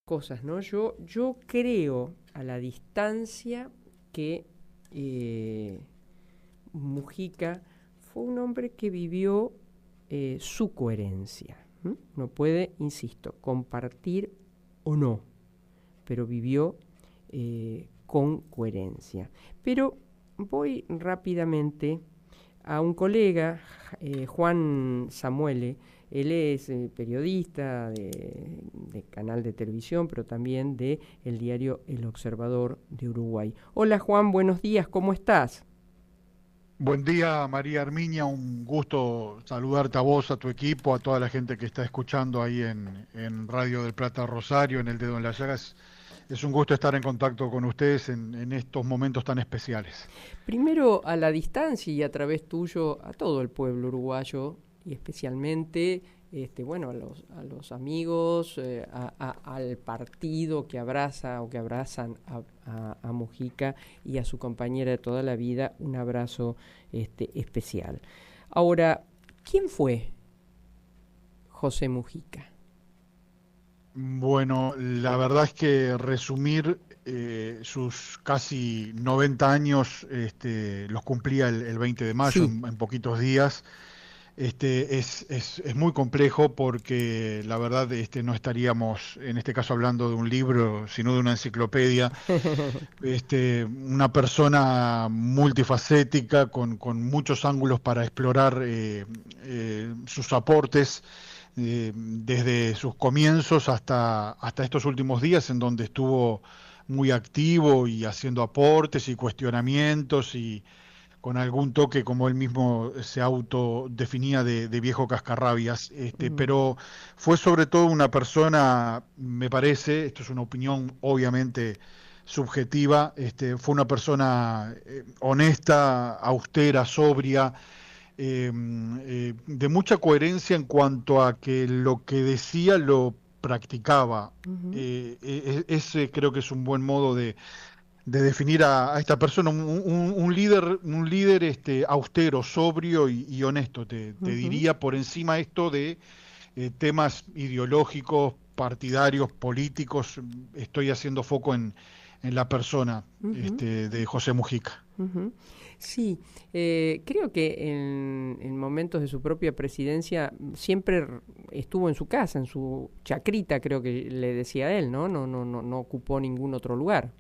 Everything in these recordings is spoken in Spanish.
cosas, ¿no? Yo creo a la distancia que Mujica fue un hombre que vivió su coherencia. No puede, insisto, compartir o no, pero vivió con coherencia. Pero voy rápidamente a un colega, Juan Samuele. Él es periodista de canal de televisión, pero también de el diario El Observador de Uruguay. Hola Juan, buenos días, ¿cómo estás? Buen día, María Armiña. Un gusto saludarte a vos, a tu equipo, a toda la gente que está escuchando ahí en Radio del Plata Rosario, en El Dedo en la Llaga. Es un gusto estar en contacto con ustedes en estos momentos tan especiales. Primero a la distancia y a través tuyo a todo el pueblo uruguayo y especialmente bueno, a los amigos, al partido que abraza o que abrazan a Mujica y a su compañera de toda la vida, un abrazo especial. Ahora, ¿quién fue José Mujica? Bueno, la verdad es que resumir sus casi 90 años, los cumplía el 20 de mayo, Sí. en poquitos días. Es muy complejo porque la verdad no estaríamos en este caso hablando de un libro, sino de una enciclopedia. Una persona multifacética con muchos ángulos para explorar sus aportes desde sus comienzos hasta estos últimos días en donde estuvo muy activo y haciendo aportes y cuestionamientos y con algún toque, como él mismo se autodefinía, de viejo cascarrabias, Mm, pero fue sobre todo una persona, me parece, esto es una opinión obviamente subjetiva, fue una persona honesta, austera, sobria, de mucha coherencia en cuanto a que lo que decía lo practicaba. ujú, Ese creo que es un buen modo de definir a esta persona, un líder austero, sobrio y honesto, te ujú, diría por encima esto de temas ideológicos, partidarios, políticos, estoy haciendo foco en la persona ujú. de José Mujica. Ujú. Sí, creo que en momentos de su propia presidencia siempre estuvo en su casa, en su chacrita, creo que le decía él, ¿no? No ocupó ningún otro lugar.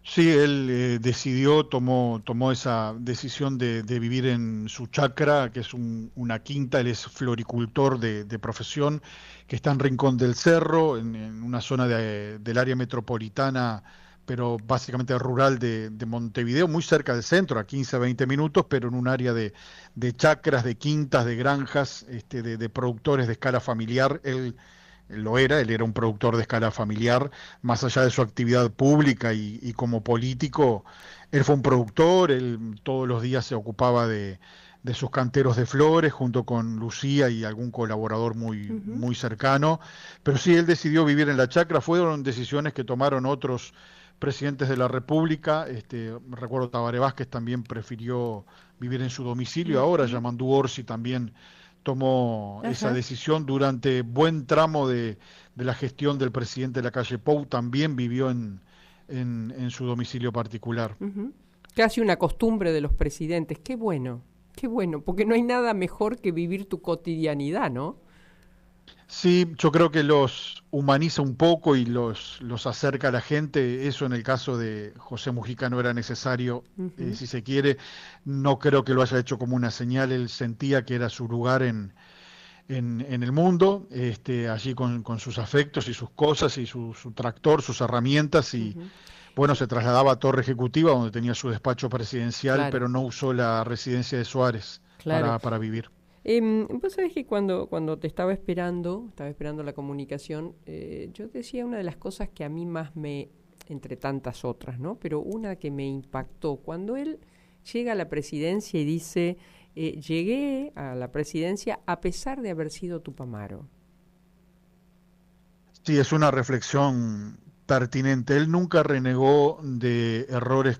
Sí, él decidió, tomó esa decisión de vivir en su chacra, que es una quinta. Él es floricultor de profesión, que está en Rincón del Cerro, en una zona del área metropolitana, pero básicamente rural de Montevideo, muy cerca del centro, a 15, 20 minutos, pero en un área de chacras, de quintas, de granjas, de productores de escala familiar. Él era un productor de escala familiar, más allá de su actividad pública y como político, él fue un productor. Él todos los días se ocupaba de sus canteros de flores junto con Lucía y algún colaborador Ujú, muy cercano, pero sí, él decidió vivir en la chacra. Fueron decisiones que tomaron otros presidentes de la República. Recuerdo Tabaré Vázquez también prefirió vivir en su domicilio. Ahora ujú. Yamandu Orsi también tomó esa Ajá. decisión durante buen tramo de la gestión del presidente Lacalle Pou. También vivió en su domicilio particular. Ujú. Casi una costumbre de los presidentes. Qué bueno, porque no hay nada mejor que vivir tu cotidianidad, ¿no? Sí, yo creo que los humaniza un poco y los acerca a la gente. Eso en el caso de José Mujica no era necesario, Ujú, si se quiere. No creo que lo haya hecho como una señal. Él sentía que era su lugar en el mundo, allí con sus afectos y sus cosas y su tractor, sus herramientas. Y ujú. bueno, Sí, se trasladaba a Torre Ejecutiva, donde tenía su despacho presidencial, claro, pero no usó la residencia de Suárez claro. para vivir. Vos sabés que cuando te estaba esperando la comunicación, yo decía una de las cosas que a mí más entre tantas otras, ¿no? Pero una que me impactó, cuando él llega a la presidencia y dice, llegué a la presidencia a pesar de haber sido Tupamaro. Sí, es una reflexión pertinente. Él nunca renegó de errores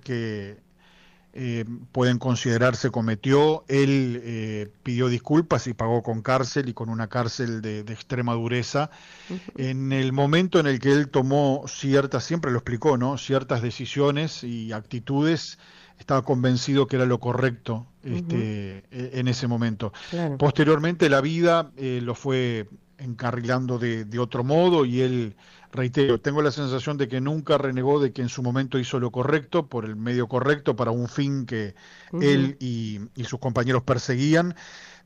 pueden considerarse cometió. Él pidió disculpas y pagó con cárcel y con una cárcel de extrema dureza. Ujú, En el momento en el que él tomó ciertas, siempre lo explicó, ¿no? Ciertas decisiones y actitudes, estaba convencido que era lo correcto ujú, en ese momento. claro. Posteriormente la vida lo fue encarrilando de otro modo y él, reitero, tengo la sensación de que nunca renegó de que en su momento hizo lo correcto, por el medio correcto, para un fin que Ujú. él y sus compañeros perseguían.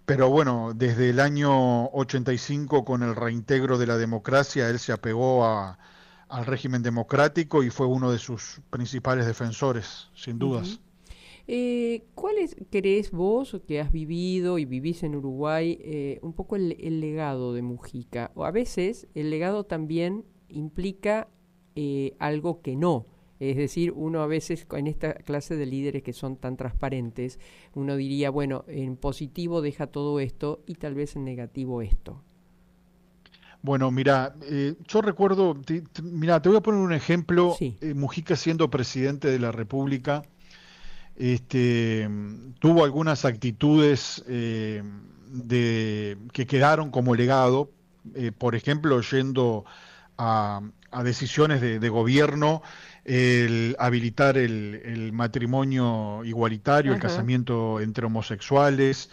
Pero bueno, desde el año 85, con el reintegro de la democracia, él se apegó al régimen democrático y fue uno de sus principales defensores, sin Ujú. dudas. ¿Cuál crees vos que has vivido y vivís en Uruguay un poco el legado de Mujica? O a veces el legado también implica algo que no. Es decir, uno a veces en esta clase de líderes que son tan transparentes, uno diría, bueno, en positivo deja todo esto y tal vez en negativo esto. Bueno, mira, yo recuerdo, mira, te voy a poner un ejemplo. Sí. Mujica siendo presidente de la República, tuvo algunas actitudes que quedaron como legado, por ejemplo, yendo a decisiones de gobierno, el habilitar el matrimonio igualitario, el Ajá. casamiento entre homosexuales,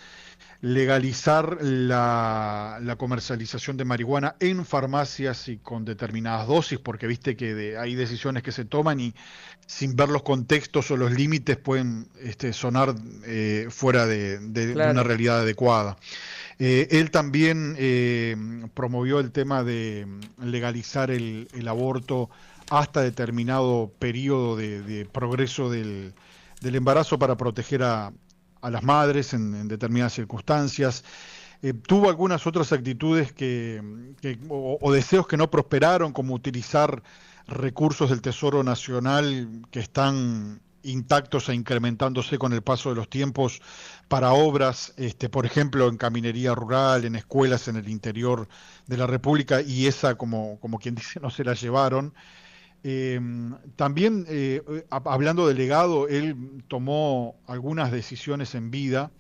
legalizar la comercialización de marihuana en farmacias y con determinadas dosis, porque viste que hay decisiones que se toman y sin ver los contextos o los límites pueden sonar fuera de una Claro. realidad adecuada. Él también promovió el tema de legalizar el aborto hasta determinado periodo de progreso del embarazo para proteger a las madres en determinadas circunstancias. Tuvo algunas otras actitudes o deseos que no prosperaron, como utilizar recursos del Tesoro Nacional que están intactos e incrementándose con el paso de los tiempos para obras, por ejemplo, en caminería rural, en escuelas en el interior de la República, y esa, como quien dice, no se la llevaron. Eh, También, hablando de legado, él tomó algunas decisiones en vida,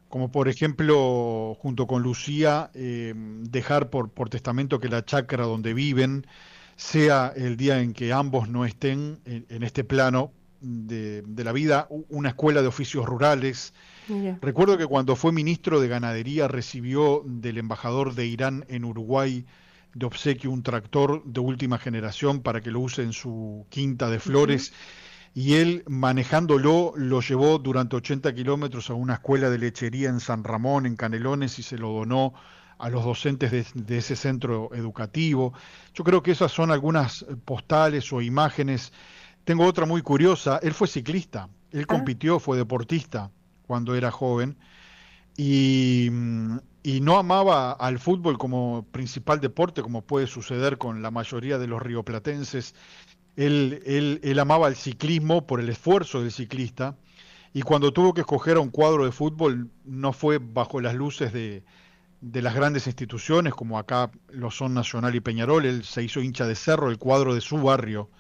como por ejemplo, junto con Lucía, dejar por testamento que la chacra donde viven sea el día en que ambos no estén en este plano de la vida, una escuela de oficios rurales. Mira. Recuerdo que cuando fue ministro de Ganadería recibió del embajador de Irán en Uruguay de obsequio un tractor de última generación para que lo use en su quinta de Ujú. flores, y él manejándolo lo llevó durante 80 kilómetros a una escuela de lechería en San Ramón, en Canelones, y se lo donó a los docentes de ese centro educativo. Yo creo que esas son algunas postales o imágenes. Tengo otra muy curiosa. Él fue ciclista, él Ah, compitió, fue deportista cuando era joven y no amaba al fútbol como principal deporte, como puede suceder con la mayoría de los rioplatenses. Él amaba el ciclismo por el esfuerzo del ciclista, y cuando tuvo que escoger a un cuadro de fútbol no fue bajo las luces de las grandes instituciones como acá lo son Nacional y Peñarol. Él se hizo hincha de Cerro, el cuadro de su barrio,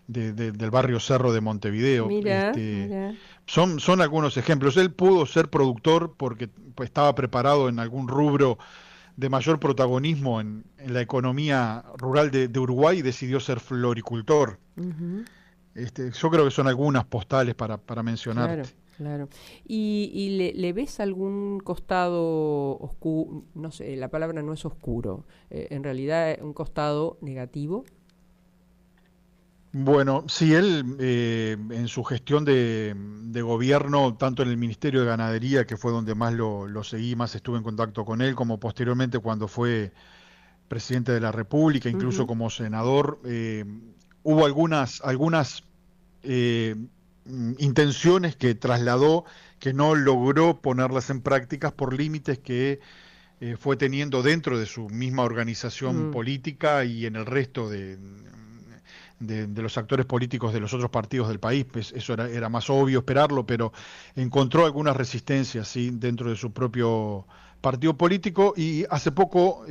del barrio Cerro de Montevideo. mira, mira. Son algunos ejemplos. Él pudo ser productor porque pues, estaba preparado en algún rubro de mayor protagonismo en la economía rural de Uruguay, y decidió ser floricultor. Ujú. Yo creo que son algunas postales para Claro, mencionarte. claro. ¿Y le ves algún costado oscuro? No sé, la palabra no es oscuro. En realidad, un costado negativo. Bueno, sí, él en su gestión de gobierno, tanto en el Ministerio de Ganadería, que fue donde más lo seguí, más estuve en contacto con él, como posteriormente cuando fue presidente de la República, incluso Ujú, como senador, hubo algunas intenciones que trasladó, que no logró ponerlas en prácticas por límites que fue teniendo dentro de su misma organización mm, política y en el resto de los actores políticos de los otros partidos del país. Pues eso era más obvio esperarlo, pero encontró algunas resistencias, ¿sí?, dentro de su propio partido político, y hace poco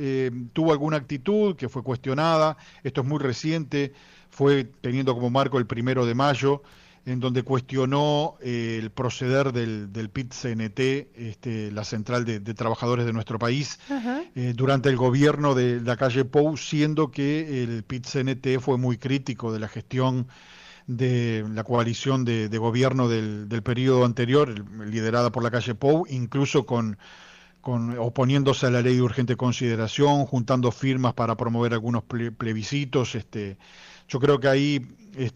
tuvo alguna actitud que fue cuestionada. Esto es muy reciente, fue teniendo como marco el 1 de mayo, en donde cuestionó el proceder del PIT-CNT, la central de trabajadores de nuestro país, Ajá. durante el gobierno de la calle Pou, siendo que el PIT-CNT fue muy crítico de la gestión de la coalición de gobierno del periodo anterior, liderada por la calle Pou, incluso oponiéndose a la ley de urgente consideración, juntando firmas para promover algunos plebiscitos. Yo creo que ahí,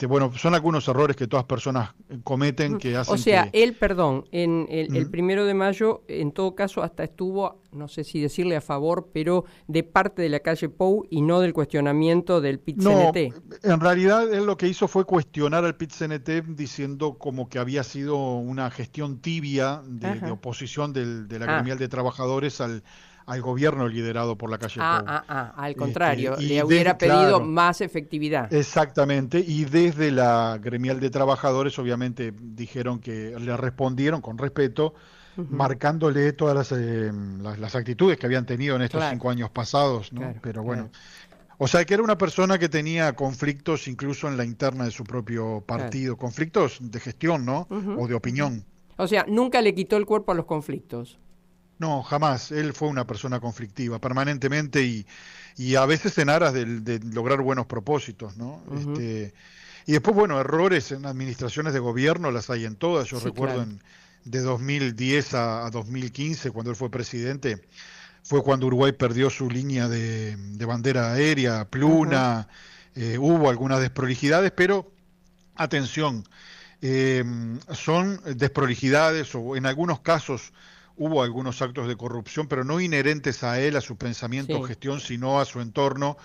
bueno, son algunos errores que todas personas cometen Ujú. que O hacen sea, que... él, perdón, en el Mm, 1 de mayo, en todo caso, hasta estuvo, no sé si decirle a favor, pero de parte de la calle Pou y no del cuestionamiento del No, PIT-CNT. en realidad él lo que hizo fue cuestionar al PIT-CNT diciendo como que había sido una gestión tibia de Ajá. oposición de la Ah, gremial de trabajadores al gobierno liderado por la calle Pou. al contrario, le Y hubiera pedido claro, más efectividad. exactamente, y desde la gremial de trabajadores obviamente dijeron que le respondieron con respeto, Ujú. marcándole todas las actitudes que habían tenido en estos Claro, 5 años pasados, ¿no? claro, Pero bueno, claro, o sea que era una persona que tenía conflictos incluso en la interna de su propio claro. partido, conflictos de gestión, ¿no? Ujú, O de ujú. opinión. O sea, nunca le quitó el cuerpo a los conflictos. No, jamás. Él fue una persona conflictiva, permanentemente y a veces en aras de lograr buenos propósitos, ¿no? Ujú. Y después, bueno, errores en administraciones de gobierno las hay en todas. Yo Sí, recuerdo claro. de 2010 a 2015, cuando él fue presidente, fue cuando Uruguay perdió su línea de bandera aérea, Ajá. Pluna, hubo algunas desprolijidades, pero atención, eh, son desprolijidades o en algunos casos hubo algunos actos de corrupción, pero no inherentes a él, a su pensamiento o Sí. gestión, sino a su entorno.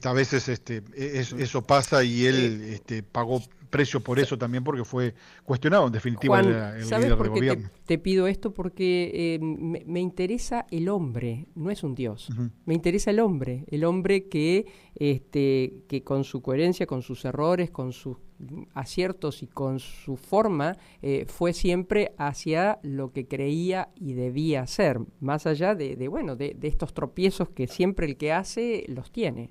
A veces Mm. eso pasa y Eh, él pagó precio por eso también porque fue cuestionado. En definitiva, él Juan, era el ¿sabes líder de por qué gobierno. te pido esto? Porque me interesa el hombre, no es un dios. Ujú. Me interesa el hombre que con su coherencia, con sus errores, con sus aciertos y con su forma, fue siempre hacia lo que creía y debía ser, más allá bueno, de estos tropiezos que siempre el que hace los tiene.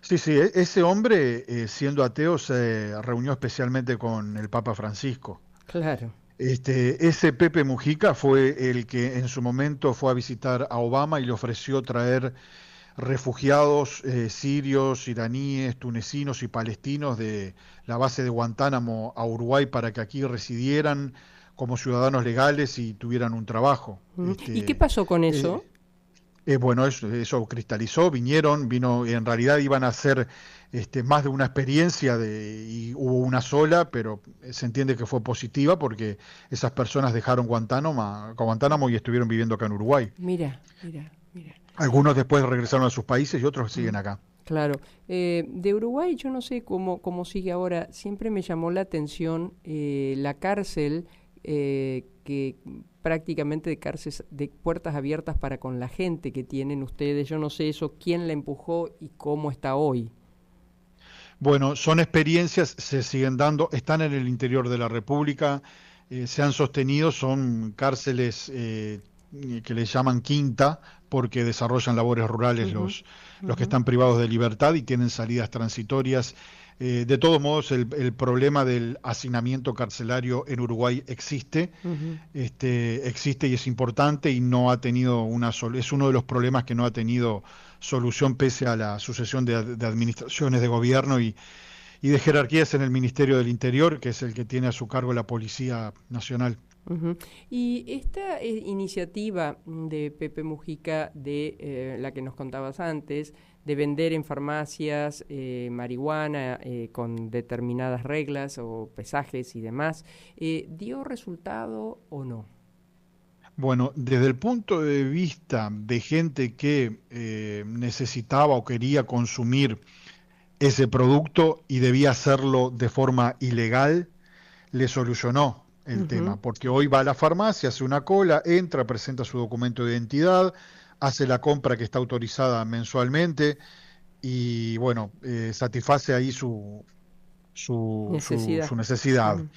Sí, sí, ese hombre, siendo ateo, se reunió especialmente con el Papa Francisco. Claro. Ese Pepe Mujica fue el que en su momento fue a visitar a Obama y le ofreció traer refugiados sirios, iraníes, tunecinos y palestinos de la base de Guantánamo a Uruguay para que aquí residieran como ciudadanos legales y tuvieran un trabajo. Ujú. ¿Y qué pasó con eso? Bueno, eso cristalizó, vino, en realidad iban a ser más de una experiencia y hubo una sola, pero se entiende que fue positiva porque esas personas dejaron Guantánamo y estuvieron viviendo acá en Uruguay. Mira, mira, mira. Algunos después regresaron a sus países y otros Mm. siguen acá. Claro. De Uruguay yo no sé cómo sigue ahora. Siempre me llamó la atención la cárcel que prácticamente de cárceles de puertas abiertas para con la gente que tienen ustedes. Yo no sé eso, quién la empujó y cómo está hoy. Bueno, son experiencias, se siguen dando, están en el interior de la República, se han sostenido, son cárceles que les llaman quinta, porque desarrollan labores rurales Ujú, los que ujú, están privados de libertad y tienen salidas transitorias. De todos modos, el problema del hacinamiento carcelario en Uruguay existe, ujú. existe y es importante y no ha tenido es uno de los problemas que no ha tenido solución pese a la sucesión de administraciones de gobierno y de jerarquías en el Ministerio del Interior, que es el que tiene a su cargo la Policía Nacional. Ujú. Y esta iniciativa de Pepe Mujica, de la que nos contabas antes, de vender en farmacias marihuana con determinadas reglas o pesajes y demás, ¿dio resultado o no? Bueno, desde el punto de vista de gente que necesitaba o quería consumir ese producto y debía hacerlo de forma ilegal, le solucionó el Ujú, tema, porque hoy va a la farmacia, hace una cola, entra, presenta su documento de identidad, hace la compra que está autorizada mensualmente y bueno, satisface ahí necesidad. su necesidad. Ujú,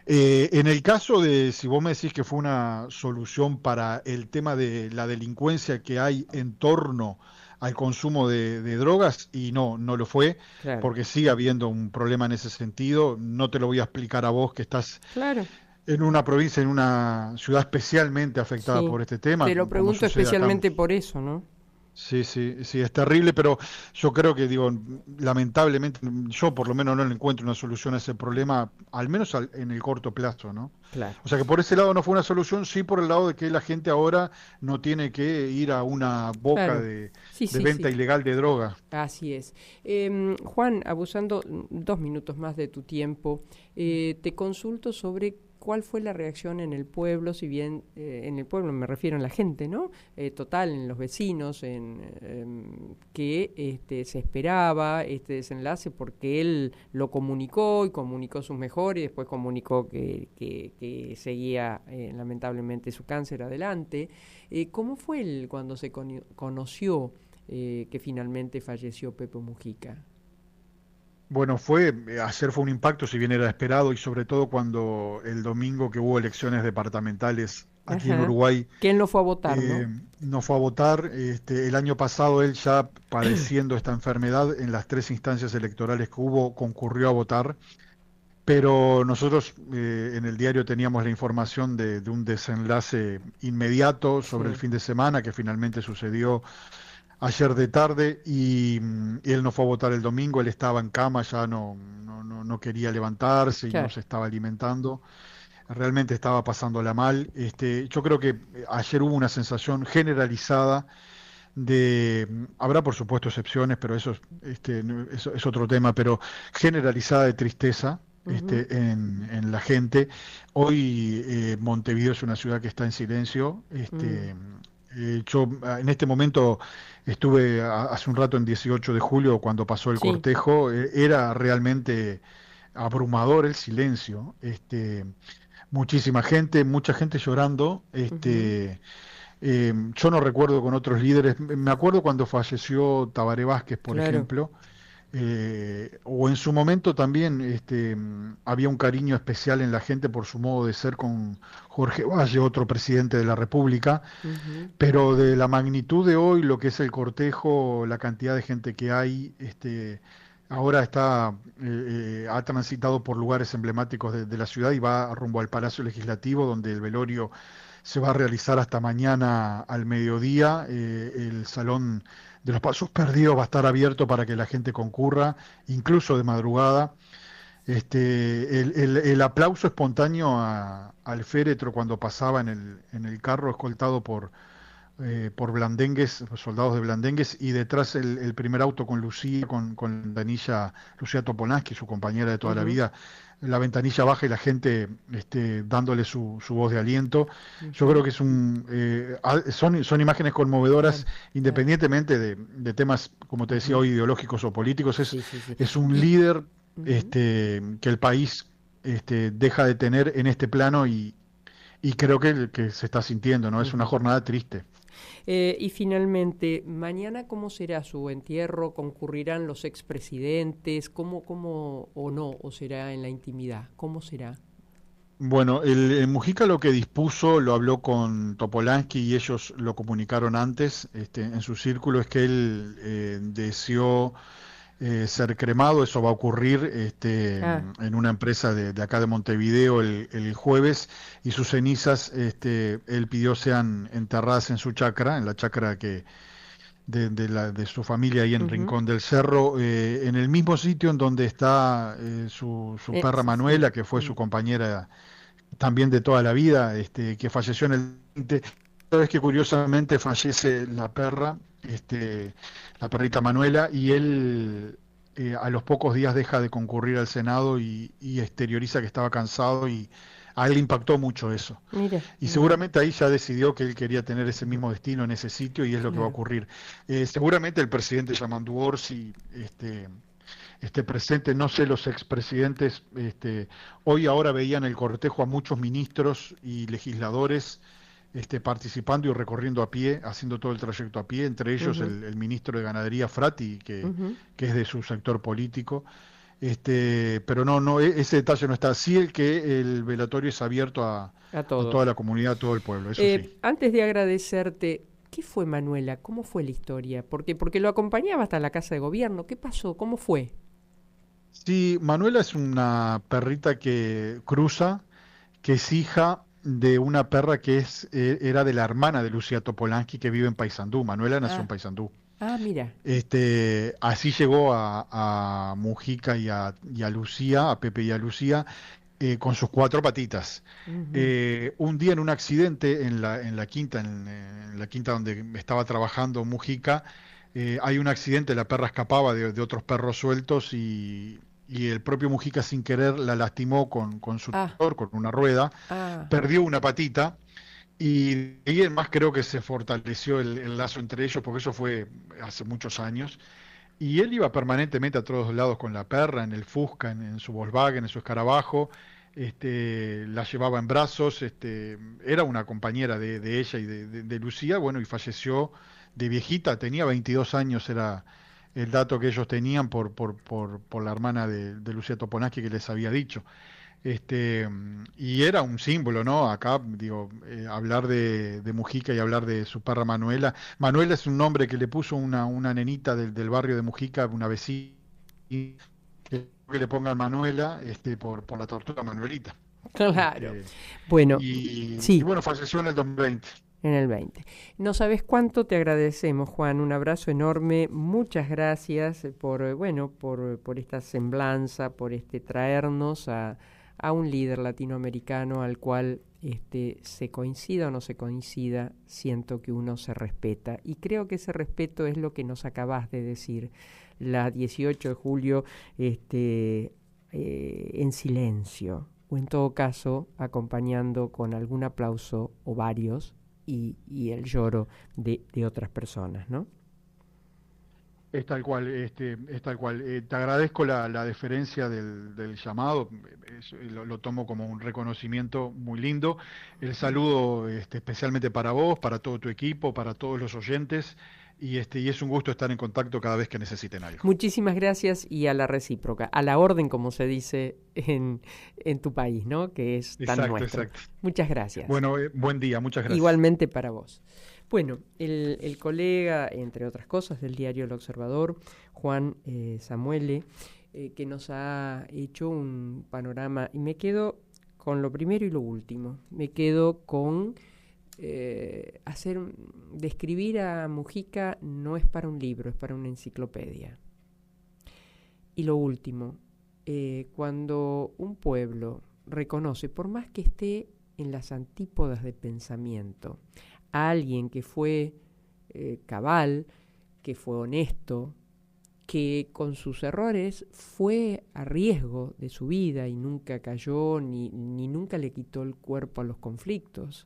En el caso de, si vos me decís que fue una solución para el tema de la delincuencia que hay en torno al consumo de drogas y no lo fue, Claro, porque sigue habiendo un problema en ese sentido. No te lo voy a explicar a vos que estás claro, en una provincia, en una ciudad especialmente afectada sí. por este tema, Te lo como pregunto sucede acá. especialmente por eso, ¿no? Sí, sí, sí, es terrible, pero yo creo que, digo, lamentablemente, yo por lo menos no le encuentro una solución a ese problema, al menos en el corto plazo, ¿no? Claro. O sea que por ese lado no fue una solución, sí por el lado de que la gente ahora no tiene que ir a una boca Claro. Sí, de sí, venta sí. ilegal de droga. Así es. Juan, abusando 2 minutos más de tu tiempo, te consulto sobre cuál fue la reacción en el pueblo, si bien en el pueblo me refiero a la gente, ¿no? Total, en los vecinos, que se esperaba este desenlace porque él lo comunicó y comunicó sus mejores y después comunicó que seguía lamentablemente su cáncer adelante. ¿Cómo fue cuando se conoció? Que finalmente falleció Pepe Mujica. Bueno, ayer fue un impacto, si bien era esperado, y sobre todo cuando el domingo que hubo elecciones departamentales aquí en Ajá. Uruguay, Que él no fue a votar, eh, ¿no? no fue a votar. El año pasado él ya padeciendo esta enfermedad en las tres instancias electorales que hubo, concurrió a votar, pero nosotros en el diario teníamos la información de un desenlace inmediato sobre el Sí, fin de semana que finalmente sucedió ayer de tarde y él no fue a votar el domingo, él estaba en cama, ya no quería levantarse y no claro. se estaba alimentando, realmente estaba pasándola mal. Yo creo que ayer hubo una sensación generalizada habrá por supuesto excepciones, pero eso es otro tema, pero generalizada de tristeza. Ujú, En la gente. Hoy Montevideo es una ciudad que está en silencio. mm, Yo en este momento estuve hace un rato en 18 de julio cuando pasó el sí. cortejo. Era realmente abrumador el silencio. Muchísima gente, mucha gente llorando. Ujú, Yo no recuerdo con otros líderes, me acuerdo cuando falleció Tabaré Vázquez, por claro. ejemplo, o en su momento también había un cariño especial en la gente por su modo de ser con Jorge Valle, otro presidente de la República, Ujú, pero de la magnitud de hoy, lo que es el cortejo, la cantidad de gente que hay, ahora ha transitado por lugares emblemáticos de la ciudad y va rumbo al Palacio Legislativo, donde el velorio se va a realizar hasta mañana al mediodía. El Salón de los Pasos Perdidos va a estar abierto para que la gente concurra, incluso de madrugada. El aplauso espontáneo al féretro cuando pasaba en el carro escoltado por blandengues, soldados de blandengues, y detrás el primer auto con Lucía, con la ventanilla, Lucía Topolansky, su compañera de toda la ujú, vida, la ventanilla baja y la gente dándole su voz de aliento. Yo creo ujú, que son imágenes conmovedoras, claro, claro. independientemente de temas, como te decía Ujú, hoy, ideológicos o políticos. sí, sí, sí. Es un Y, líder ujú, que el país deja de tener en este plano y creo que se está sintiendo, ¿no? Es una ujú. jornada triste. Y finalmente, mañana, ¿cómo será su entierro? ¿Concurrirán los expresidentes? ¿Cómo o no? ¿O será en la intimidad? ¿Cómo será? Bueno, el Mujica lo que dispuso, lo habló con Topolansky y ellos lo comunicaron antes, en su círculo, es que él deseó ser cremado. Eso va a ocurrir Ah, en una empresa de acá de Montevideo el jueves, y sus cenizas, él pidió sean enterradas en su chacra, en la chacra de su familia ahí en ujú. Rincón del Cerro, en el mismo sitio en donde está su perra Sí. Manuela, que fue Mm. su compañera también de toda la vida, que falleció en el 20. Sabes que curiosamente fallece la perra, la perrita Manuela, y él a los pocos días deja de concurrir al Senado y exterioriza que estaba cansado, y a él le impactó mucho eso. Mira, Y mira, seguramente ahí ya decidió que él quería tener ese mismo destino en ese sitio, y es lo que va a claro. ocurrir. Seguramente el presidente Yamandu Orsi esté presente, no sé, los expresidentes, hoy ahora veían el cortejo a muchos ministros y legisladores participando y recorriendo a pie, haciendo todo el trayecto a pie, entre ellos Ujú, el ministro de Ganadería Frati, ujú. que es de su sector político. Pero ese detalle no está. Sí, el que el velatorio es abierto A a toda todos. la comunidad, a todo el pueblo, eso sí. Antes de agradecerte, ¿Qué fue Manuela? ¿Cómo fue la historia? Porque lo acompañaba hasta la casa de gobierno. ¿Qué pasó? ¿Cómo fue? Sí, Manuela es una perrita que cruza, que es hija de una perra era de la hermana de Lucía Topolansky que vive en Paysandú. Manuela nació en Ah, Paysandú. mira. Así llegó a Mujica y a Lucía, a Pepe y a Lucía, con sus cuatro patitas. Ujú. Un día en un accidente en la quinta donde estaba trabajando Mujica, hay un accidente, la perra escapaba de otros perros sueltos y el propio Mujica sin querer la lastimó con su Ah, tractor, con una rueda, ah, perdió una patita y de ahí en más creo que se fortaleció el lazo entre ellos porque eso fue hace muchos años. Y él iba permanentemente a todos lados con la perra, en el Fusca, en su Volkswagen, en su escarabajo, la llevaba en brazos, era una compañera de ella y de Lucía, bueno, y falleció de viejita, tenía 22 años, era el dato que ellos tenían por la hermana de Lucía Toponansky que les había dicho. Y era un símbolo, ¿no? Acá, digo, hablar de Mujica y hablar de su perra Manuela. Manuela es un nombre que le puso una nenita del barrio de Mujica, una vecina, que le pongan Manuela, por la tortuga Manuelita. claro. Este, Bueno, y sí, bueno, falleció en el 2020. en el 20. No sabes cuánto te agradecemos, Juan. Un abrazo enorme. Muchas gracias por esta semblanza, por traernos a un líder latinoamericano al cual se coincida o no se coincida, siento que uno se respeta. Y creo que ese respeto es lo que nos acabas de decir. La 18 de julio, en silencio, o en todo caso, acompañando con algún aplauso o varios y el lloro de otras personas, ¿no? Es tal cual, es tal cual. Te agradezco la deferencia del llamado, lo tomo como un reconocimiento muy lindo. El saludo, especialmente para vos, para todo tu equipo, para todos los oyentes, y es un gusto estar en contacto cada vez que necesiten algo. Muchísimas gracias y a la recíproca, a la orden, como se dice en tu país, ¿no? Que es tan Exacto, nuestro. exacto. Muchas gracias. Bueno, buen día, muchas gracias. Igualmente para vos. Bueno, el colega, entre otras cosas, del diario El Observador, Juan Samuele, que nos ha hecho un panorama, y me quedo con lo primero y lo último. Me quedo con describir a Mujica no es para un libro, es para una enciclopedia. Y lo último, cuando un pueblo reconoce, por más que esté en las antípodas de pensamiento, a alguien que fue cabal, que fue honesto, que con sus errores fue a riesgo de su vida y nunca cayó ni nunca le quitó el cuerpo a los conflictos,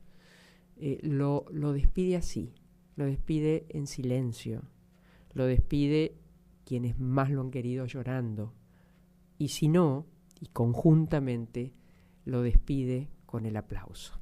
lo despide así, lo despide en silencio, lo despide quienes más lo han querido llorando, y si no, y conjuntamente, lo despide con el aplauso.